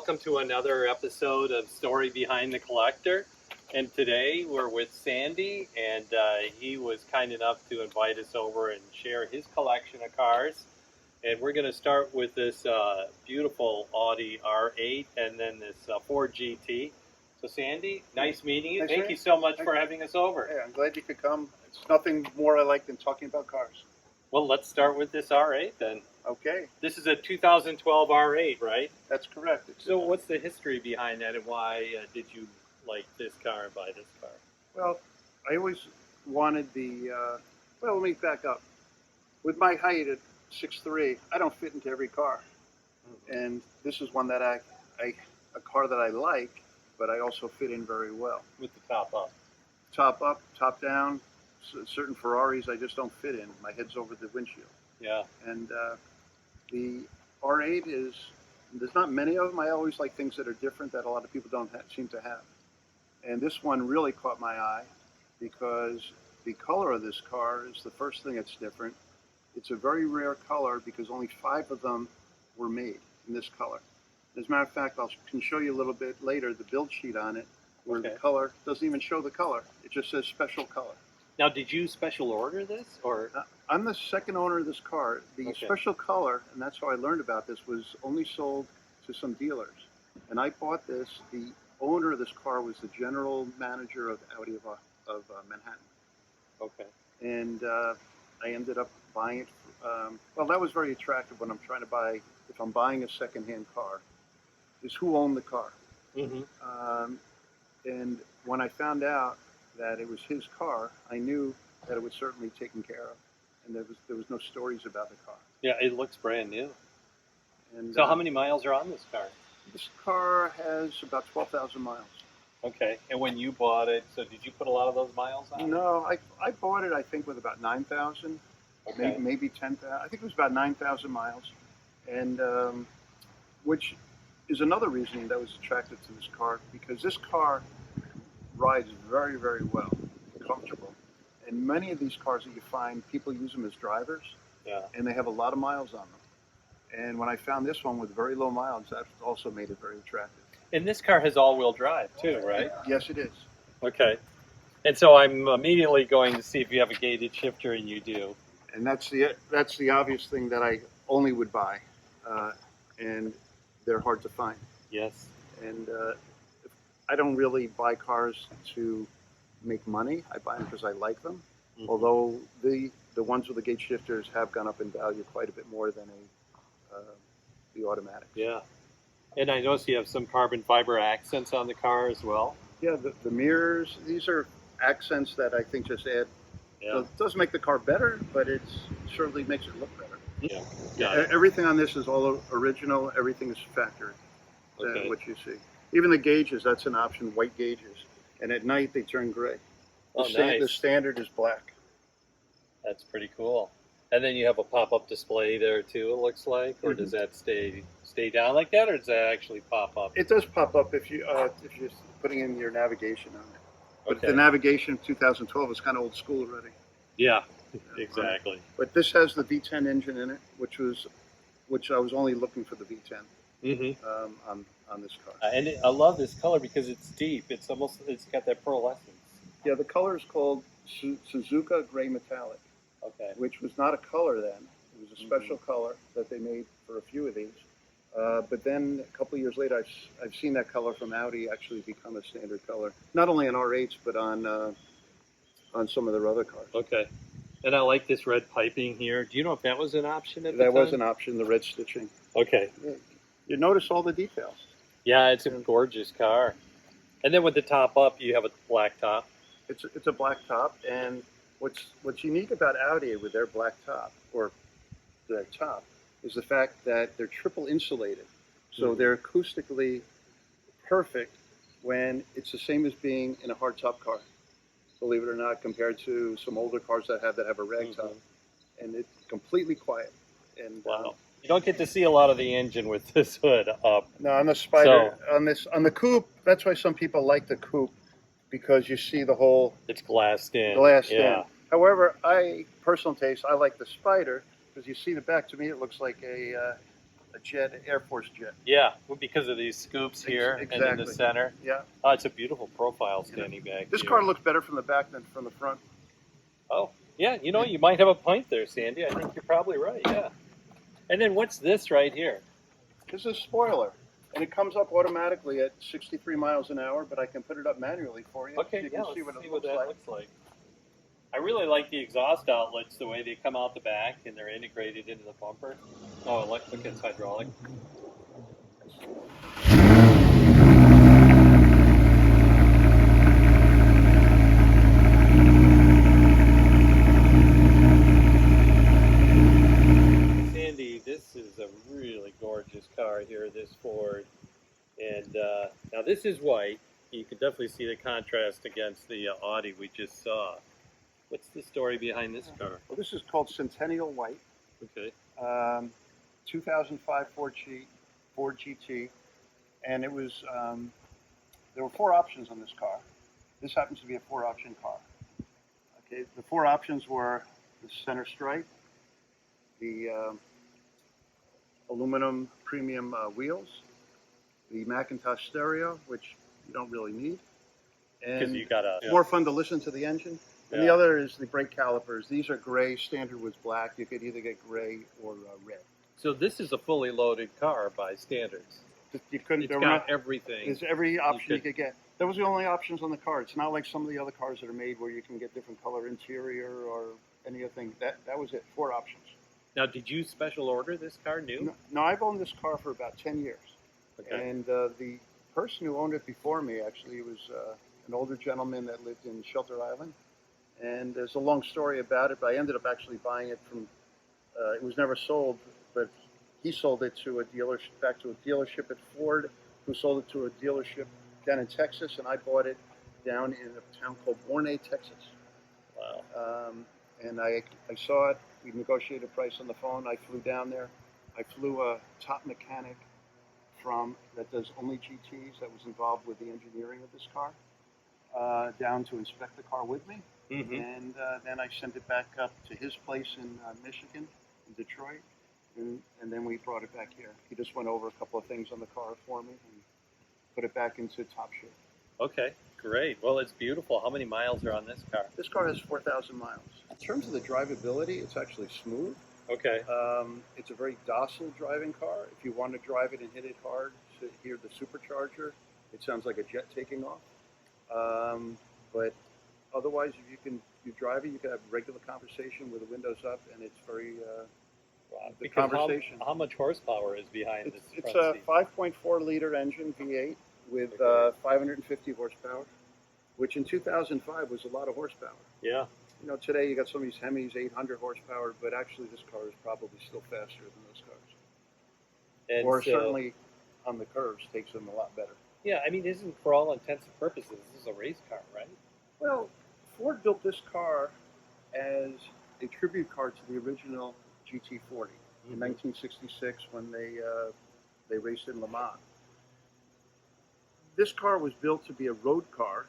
welcome to another episode of Story Behind the Collector. And today we're with Sandy, and he was kind enough to invite us over and share his collection of cars. And we're going to start with this beautiful Audi R8 and then this Ford GT. So Sandy, nice meeting you. Thank you so much for having us over. Yeah, I'm glad you could come. It's nothing more I like than talking about cars. Well, let's start with this R8 then. Okay. This is a 2012 R8, right? That's correct. So what's the history behind that, and why did you like this car and buy this car? Well, I always wanted the, well, let me back up. With my height at 6'3", I don't fit into every car. Mm-hmm. And this is one that a car that I like, but I also fit in very well. With the top up? Top up, top down. Certain Ferraris I just don't fit in. My head's over the windshield. Yeah. And the R8 is, there's not many of them. I always like things that are different that a lot of people don't seem to have. And this one really caught my eye because the color of this car is the first thing that's different. It's a very rare color because only 5 of them were made in this color. As a matter of fact, I can show you a little bit later the build sheet on it, where the color doesn't even show the color. It just says special color. Now, did you special order this, or? I'm the second owner of this car. The special color, and that's how I learned about this, was only sold to some dealers. And I bought this. The owner of this car was the general manager of Audi of Manhattan. Okay. And I ended up buying it. Well, that was very attractive when I'm trying to buy, if I'm buying a secondhand car, is who owned the car. Mm-hmm. And when I found out that it was his car, I knew that it was certainly taken care of, and there was no stories about the car. Yeah, it looks brand new. And so how many miles are on this car? This car has about 12,000 miles. Okay, and when you bought it, so did you put a lot of those miles on? No, I bought it, I think, with about 9,000, maybe 10,000. I think it was about 9,000 miles, and which is another reason that was attracted to this car, because this car rides very, very well, comfortable. And many of these cars that you find, people use them as drivers, and they have a lot of miles on them. And when I found this one with very low miles, that also made it very attractive. And this car has all-wheel drive too, right? Yes, it is. Okay. And so I'm immediately going to see if you have a gated shifter, and you do. And that's the obvious thing that I only would buy, and they're hard to find. Yes. And I don't really buy cars to make money. I buy them because I like them. Mm-hmm. Although the ones with the gate shifters have gone up in value quite a bit more than the automatics. Yeah. And I notice you have some carbon fiber accents on the car as well. Yeah, the mirrors, these are accents that I think just add. Yeah. So it doesn't make the car better, but it certainly makes it look better. Yeah. Everything on this is all original. Everything is factory. What you see. Even the gauges, that's an option, white gauges. And at night, they turn gray. Nice. The standard is black. That's pretty cool. And then you have a pop-up display there, too, it looks like? Or does that stay down like that, or does that actually pop up? It does pop up if you're putting in your navigation on it. But the navigation of 2012 is kind of old school already. Yeah, exactly. But this has the V10 engine in it, which I was only looking for the V10 on this car. And I love this color because it's deep. It's got that pearlescence. Yeah, the color is called Suzuka Gray Metallic. Okay. Which was not a color then. It was a special color that they made for a few of these. But then a couple of years later, I've seen that color from Audi actually become a standard color. Not only on R8s, but on some of their other cars. Okay. And I like this red piping here. Do you know if that was an option at the time? That was an option, the red stitching. Okay. Yeah. You notice all the details. Yeah, it's a gorgeous car. And then with the top up, you have a black top. It's a black top, and what's unique about Audi with their black top, or their top, is the fact that they're triple insulated. So they're acoustically perfect when it's the same as being in a hardtop car, believe it or not, compared to some older cars that have a rag top. And it's completely quiet. And wow. You don't get to see a lot of the engine with this hood up. No, on the Spider, on the coupe, that's why some people like the coupe, because you see the whole... It's glassed in. Glassed in. However, personal taste, I like the Spider, because you see the back. To me, it looks like a a jet, Air Force jet. Yeah, well, because of these scoops here and in the Exactly. center. Yeah. Oh, it's a beautiful profile standing back This here. car looks better from the back than from the front. Oh, yeah, you know, you might have a point there, Sandy. I think you're probably right, yeah. And then what's this right here? This is a spoiler, and it comes up automatically at 63 miles an hour, but I can put it up manually for you. Okay, so you yeah, can let's see see what what it that looks like. I really like the exhaust outlets, the way they come out the back and they're integrated into the bumper. Oh, look at it's hydraulic. Sandy, this is a really gorgeous car here, this Ford. And now this is white. You can definitely see the contrast against the Audi we just saw. What's the story behind this car? Well, this is called Centennial White, Okay. 2005 Ford GT, and it was there were 4 options on this car. This happens to be a 4-option car. Okay, the 4 options were the center stripe, the aluminum premium wheels, the Macintosh stereo, which you don't really need, Because and you got a more fun to listen to the engine. And the other is the brake calipers. These are gray. Standard was black. You could either get gray or red. So this is a fully loaded car by standards. You couldn't. It's got everything. There's every option you could get. That was the only options on the car. It's not like some of the other cars that are made where you can get different color interior or any other thing. That was it. 4 options. Now, did you special order this car new? No, I've owned this car for about 10 years. Okay. And the person who owned it before me actually was an older gentleman that lived in Shelter Island. And there's a long story about it, but I ended up actually buying it from. It was never sold, but he sold it to a dealership, back to a dealership at Ford, who sold it to a dealership down in Texas, and I bought it down in a town called Bornay, Texas. Wow. And I saw it. We negotiated a price on the phone. I flew down there. I flew a top mechanic that does only GTs that was involved with the engineering of this car down to inspect the car with me. Mm-hmm. And then I sent it back up to his place in Michigan, in Detroit, and then we brought it back here. He just went over a couple of things on the car for me and put it back into top shape. Okay, great. Well, it's beautiful. How many miles are on this car? This car has 4,000 miles. In terms of the drivability, it's actually smooth. Okay. It's a very docile driving car. If you want to drive it and hit it hard to hear the supercharger, it sounds like a jet taking off. But otherwise, if you drive it, you can have regular conversation with the windows up, and it's very the conversation. How much horsepower is behind this? It's front a seat? 5.4 liter engine V8 with 550 horsepower, which in 2005 was a lot of horsepower. Yeah. You know, today you got some of these Hemis 800 horsepower, but actually this car is probably still faster than those cars. And or so, certainly on the curves takes them a lot better. Yeah, I mean, isn't for all intents and purposes this is a race car, right? Well, Ford built this car as a tribute car to the original GT40 in 1966 when they raced in Le Mans. This car was built to be a road car,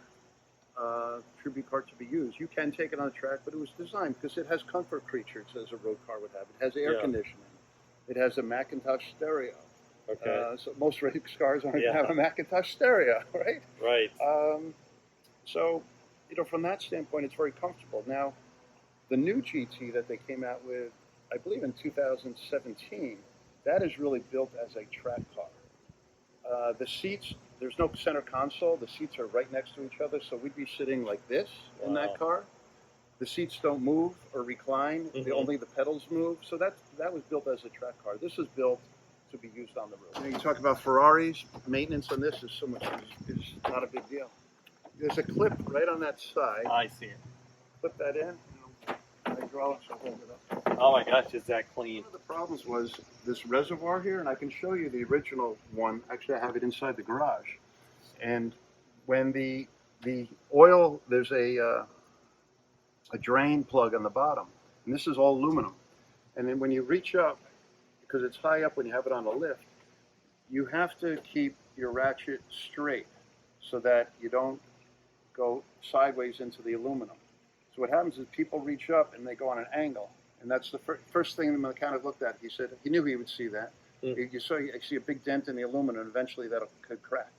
tribute car to be used. You can take it on the track, but it was designed because it has comfort creatures as a road car would have. It has air conditioning. It has a Macintosh stereo. Okay. So most race cars aren't going to have a Macintosh stereo, right? Right. So, you know, from that standpoint, it's very comfortable. Now, the new GT that they came out with, I believe in 2017, that is really built as a track car. The seats, there's no center console. The seats are right next to each other, so we'd be sitting like this in that car. The seats don't move or recline. Only the pedals move. So that was built as a track car. This is built to be used on the road. You know, you talk about Ferraris. Maintenance on this is is not a big deal. There's a clip right on that side. I see it. Put that in. Hydraulics will hold it up. Oh my gosh, is that clean? One of the problems was this reservoir here, and I can show you the original one. Actually, I have it inside the garage. And when the oil, there's a drain plug on the bottom, and this is all aluminum. And then when you reach up, because it's high up when you have it on a lift, you have to keep your ratchet straight so that you don't go sideways into the aluminum. So what happens is people reach up and they go on an angle. And that's the first thing the mechanic looked at. He said he knew he would see that. Mm. You see a big dent in the aluminum, and eventually that could crack.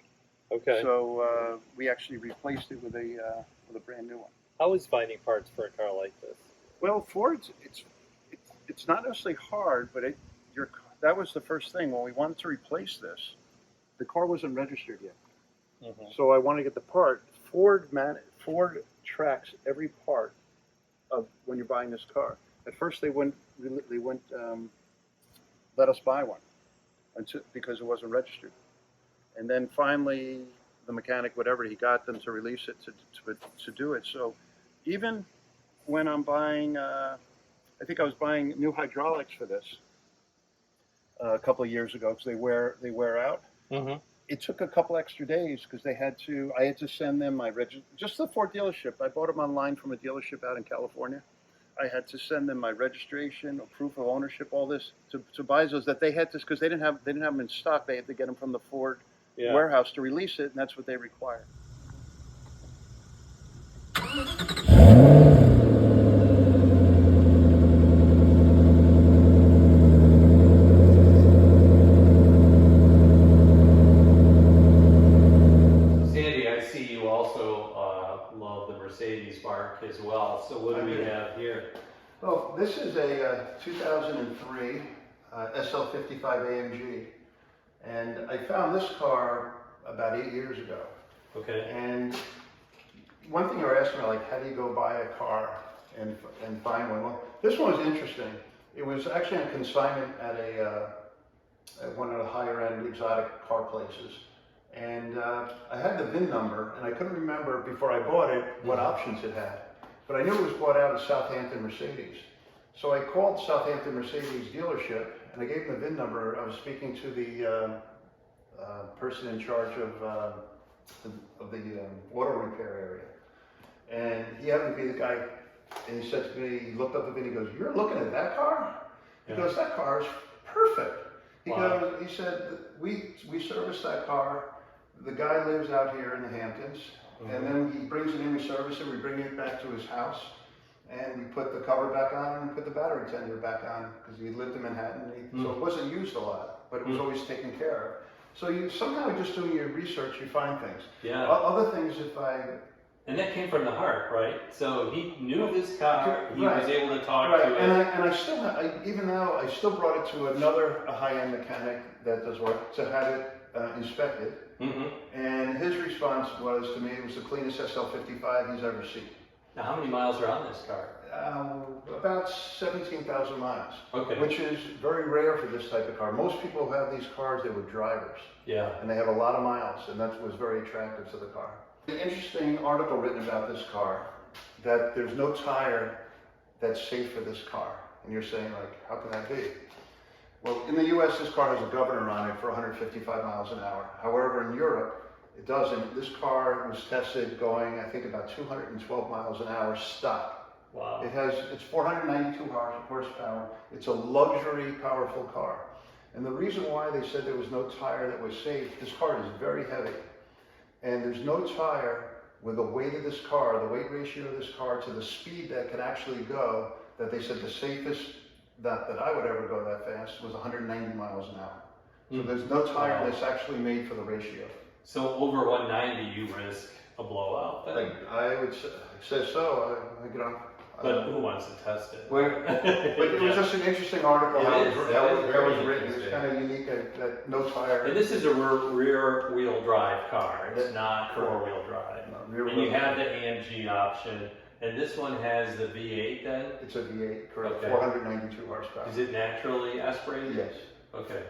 Okay. So we actually replaced it with a brand new one. How is finding parts for a car like this? Well, Ford's it's not necessarily hard, but that was the first thing when we wanted to replace this. The car wasn't registered yet, so I wanted to get the part. Ford tracks every part of when you're buying this car. At first, they wouldn't let us buy one because it wasn't registered. And then finally, the mechanic, whatever, he got them to release it to do it. So even when I'm buying, I think I was buying new hydraulics for this a couple of years ago because they wear out. It took a couple extra days because I had to send them my just the Ford dealership. I bought them online from a dealership out in California. I had to send them my registration, a proof of ownership, all this to buy those that they had to because they didn't have them in stock. They had to get them from the Ford warehouse to release it, and that's what they require. Sandy, I see you also love the Mercedes marque as well. So what do we have here? Well, this is a 2003 SL55 AMG. And I found this car about 8 years ago. Okay. And one thing you were asking me, like, how do you go buy a car and find one? Well, this one was interesting. It was actually on consignment at one of the higher-end exotic car places. And I had the VIN number, and I couldn't remember before I bought it what options it had. But I knew it was bought out of Southampton Mercedes. So I called Southampton Mercedes dealership, and I gave him the VIN number. I was speaking to the person in charge of the auto repair area. And he happened to be the guy, and he said to me, he looked up the VIN, he goes, "You're looking at that car?" He goes, "That car is perfect." He said, we service that car. The guy lives out here in the Hamptons, and then he brings it in, we service it, we bring it back to his house. And we put the cover back on and put the battery tender back on because he lived in Manhattan. So it wasn't used a lot, but it was always taken care of. So you somehow just doing your research, you find things. Yeah. Other things, And that came from the heart, right? So he knew this car. He was able to talk to it. And I still even now I still brought it to a high-end mechanic that does work to have it inspected. And his response was to me, it was the cleanest SL55 he's ever seen. Now, how many miles are on this car? About 17,000 miles, which is very rare for this type of car. Most people who have these cars, they were drivers. Yeah. And they have a lot of miles, and that was very attractive to the car. An interesting article written about this car, that there's no tire that's safe for this car. And you're saying, like, how can that be? Well, in the US, this car has a governor on it for 155 miles an hour. However, in Europe, it doesn't. This car was tested going, I think, about 212 miles an hour stock. Wow. It's 492 horsepower. It's a luxury, powerful car. And the reason why they said there was no tire that was safe, this car is very heavy. And there's no tire with the weight of this car, the weight ratio of this car to the speed that can actually go, that they said the safest that I would ever go that fast was 190 miles an hour. So there's no tire that's actually made for the ratio. So over 190, you risk a blowout then? I would say so. But who wants to test it? But it was just an interesting article how it was written. It's kind of unique that no tire. And this is a rear-wheel drive car. It's not four-wheel drive. No, and you have the AMG option. And this one has the V8 then? It's a V8, correct. 492 horsepower. Is it naturally aspirated? Yes. Okay.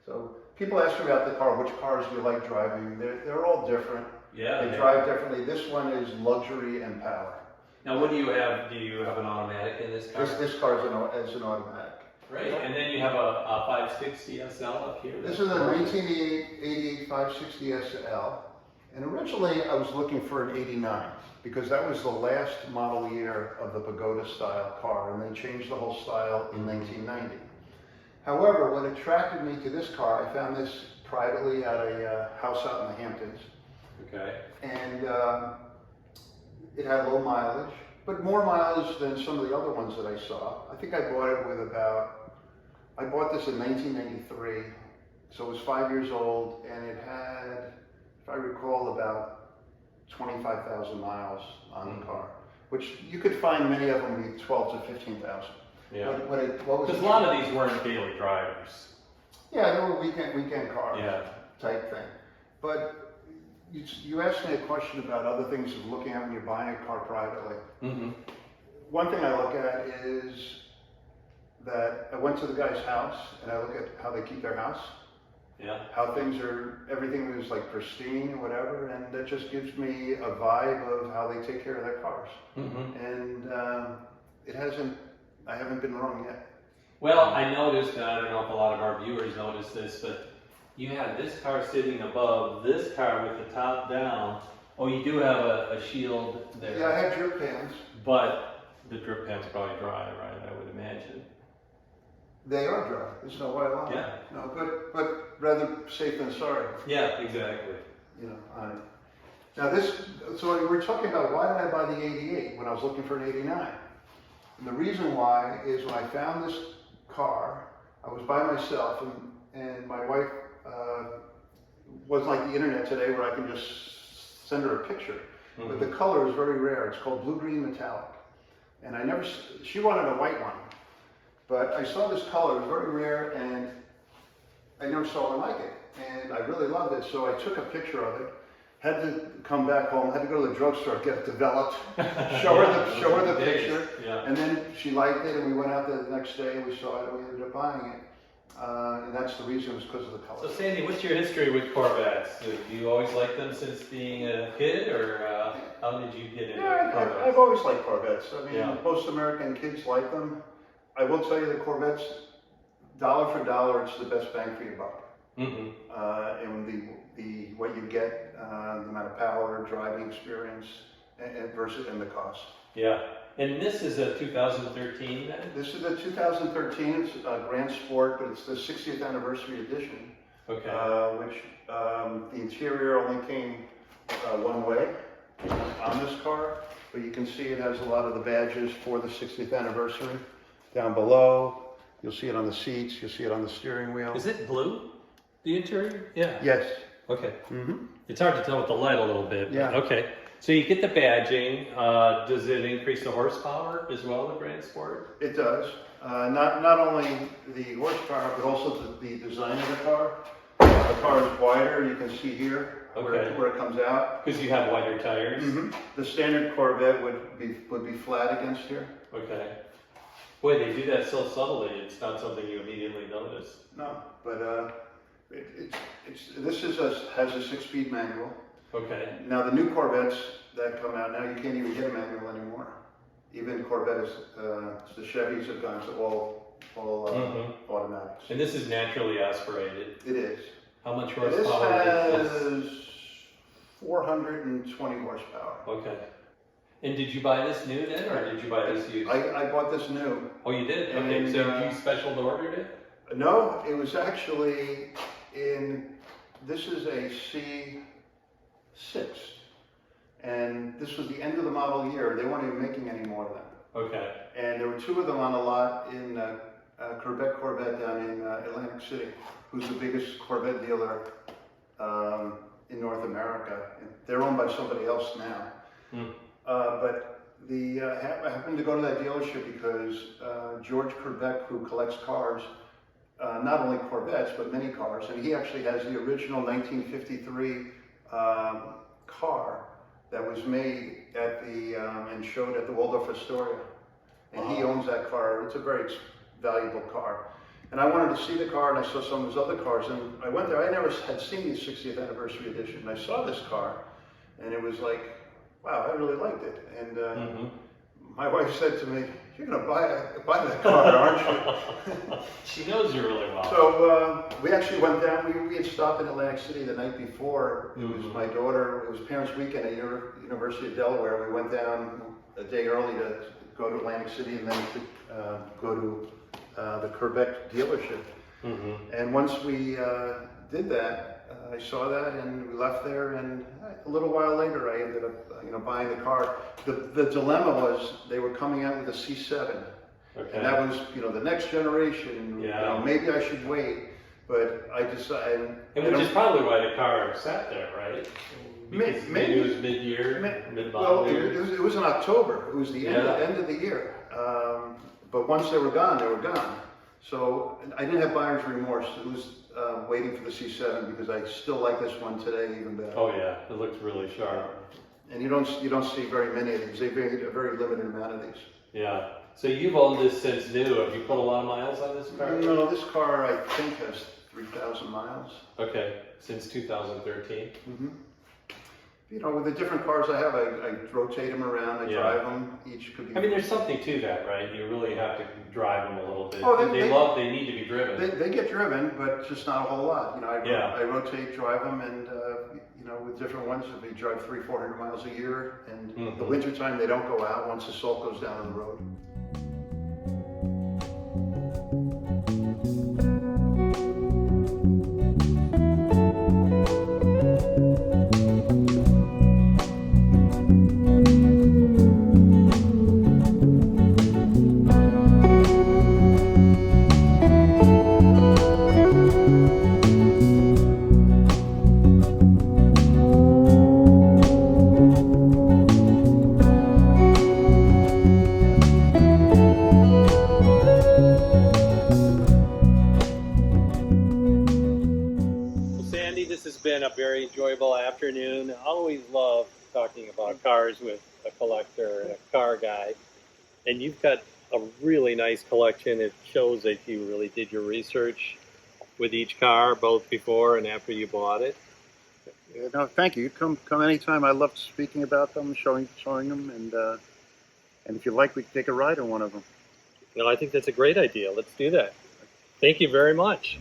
So people ask me about the car, which cars do you like driving? They're all different. Yeah. They drive differently. This one is luxury and power. Now, what do you have? Do you have an automatic in this car? This car is an automatic. Right, and then you have a 560 SL up here. This is a 1988 560 SL. And originally I was looking for an 89 because that was the last model year of the Pagoda style car, and they changed the whole style in 1990. However, what attracted me to this car, I found this privately at a house out in the Hamptons. Okay. And it had low mileage, but more mileage than some of the other ones that I saw. I think I bought it with about I bought this in 1993, so it was 5 years old, and it had, if I recall, about 25,000 miles on the car, which you could find many of them be 12 to 15,000. Yeah. What was Because a lot of these weren't daily drivers. Yeah, they were weekend cars, Yeah. type thing. But you asked me a question about other things of looking at when you're buying a car privately. Mm-hmm. One thing I look at is that I went to the guy's house and I look at how they keep their house. Yeah. How things are, everything is like pristine and whatever, and that just gives me a vibe of how they take care of their cars. Mm-hmm. And I haven't been wrong yet. Well, I noticed, and I don't know if a lot of our viewers noticed this, but you have this car sitting above this car with the top down. Oh, you do have a shield there. Yeah, I have drip pans. But the drip pan's probably dry, right? I would imagine. They are dry. There's no way around it. Yeah. No, but rather safe than sorry. Yeah, exactly. You know, on it. Now so we're talking about why did I buy the 88 when I was looking for an 89? And the reason why is when I found this car, I was by myself, and my wife wasn't like the internet today where I can just send her a picture. Mm-hmm. But the color is very rare. It's called blue-green metallic. And she wanted a white one. But I saw this color, it was very rare, and I never saw one like it. And I really loved it, so I took a picture of it, had to come back home, had to go to the drugstore, get it developed, show her the picture, yeah. And then she liked it, and we went out there the next day, and we saw it, and we ended up buying it. And that's the reason, was because of the color. So Sandy, what's your history with Corvettes? Do you always like them since being a kid, or how did you get into Corvettes? I've always liked Corvettes. I mean, yeah. Most American kids like them. I will tell you the Corvettes, dollar for dollar, it's the best bang for your buck. Mm-hmm. And the what you get, the amount of power, driving experience, versus the cost. Yeah. And this is a 2013 then? This is a 2013. It's a Grand Sport, but it's the 60th anniversary edition. Okay. Which the interior only came one way on this car, but you can see it has a lot of the badges for the 60th anniversary. Down below, you'll see it on the seats, you'll see it on the steering wheel. Is it blue, the interior? Yeah. Yes. Okay. Mm-hmm. It's hard to tell with the light a little bit. Yeah. Okay. So you get the badging. Does it increase the horsepower as well, the Grand Sport? It does. Not only the horsepower, but also the design of the car. The car is wider, you can see here where it comes out. Because you have wider tires? Mm-hmm. The standard Corvette would be flat against here. Okay. Boy, they do that so subtly, it's not something you immediately notice. No, but this has a 6-speed manual. Okay. Now the new Corvettes that come out now, you can't even get a manual anymore. Even Corvettes, the Chevys have gone to all automatics. And this is naturally aspirated. It is. How much horsepower is this? This has 420 horsepower. Okay. And did you buy this new then, or did you buy this used? I bought this new. Oh, you did? Okay, And, so you special ordered it? No, it was actually this is a C6. And this was the end of the model year. They weren't even making any more of them. Okay. And there were 2 of them on a lot in Corvette down in Atlantic City, who's the biggest Corvette dealer in North America. And they're owned by somebody else now. Mm. But I happened to go to that dealership because George Corvette, who collects cars, not only Corvettes, but many cars, and he actually has the original 1953 car that was made at and showed at the Waldorf Astoria. And he owns that car. It's a very valuable car. And I wanted to see the car, and I saw some of his other cars, and I went there. I never had seen the 60th anniversary edition, and I saw this car, and it was like, wow, I really liked it. And my wife said to me, "You're going to buy that car, aren't you?" She knows you really well. So we actually went down. We had stopped in Atlantic City the night before. It was my daughter. It was Parents' Weekend at University of Delaware. We went down a day early to go to Atlantic City and then to go to the Corvette dealership. And once we did that, I saw that, and we left there. And a little while later, I ended up, buying the car. The dilemma was they were coming out with a C7, Okay. And that was, the next generation. Yeah. Maybe I should wait, but I decided. And which is probably why the car sat there, right? Because maybe it was mid-year, mid-model Well, year. it was in October. It was the end of the year. But once they were gone, they were gone. So I didn't have buyer's remorse. It was waiting for the C7 because I still like this one today even better. Oh yeah, it looks really sharp. And you don't see very many of these. They made a very limited amount of these. Yeah. So you've owned this since new. Have you put a lot of miles on this car? No, this car I think has 3,000 miles. Okay, since 2013. Mm-hmm. With the different cars I have, I rotate them around, I drive them, each could be... I mean, there's something to that, right? You really have to drive them a little bit. Oh, they need to be driven. They get driven, but just not a whole lot. I rotate, drive them, and, with different ones, if they drive 300-400 miles a year, and the wintertime they don't go out once the salt goes down on the road. This has been a very enjoyable afternoon. I always love talking about cars with a collector and a car guy. And you've got a really nice collection. It shows that you really did your research with each car, both before and after you bought it. Yeah, no, thank you. Come anytime. I love speaking about them, showing them, and if you like, we can take a ride on one of them. Well, I think that's a great idea. Let's do that. Thank you very much.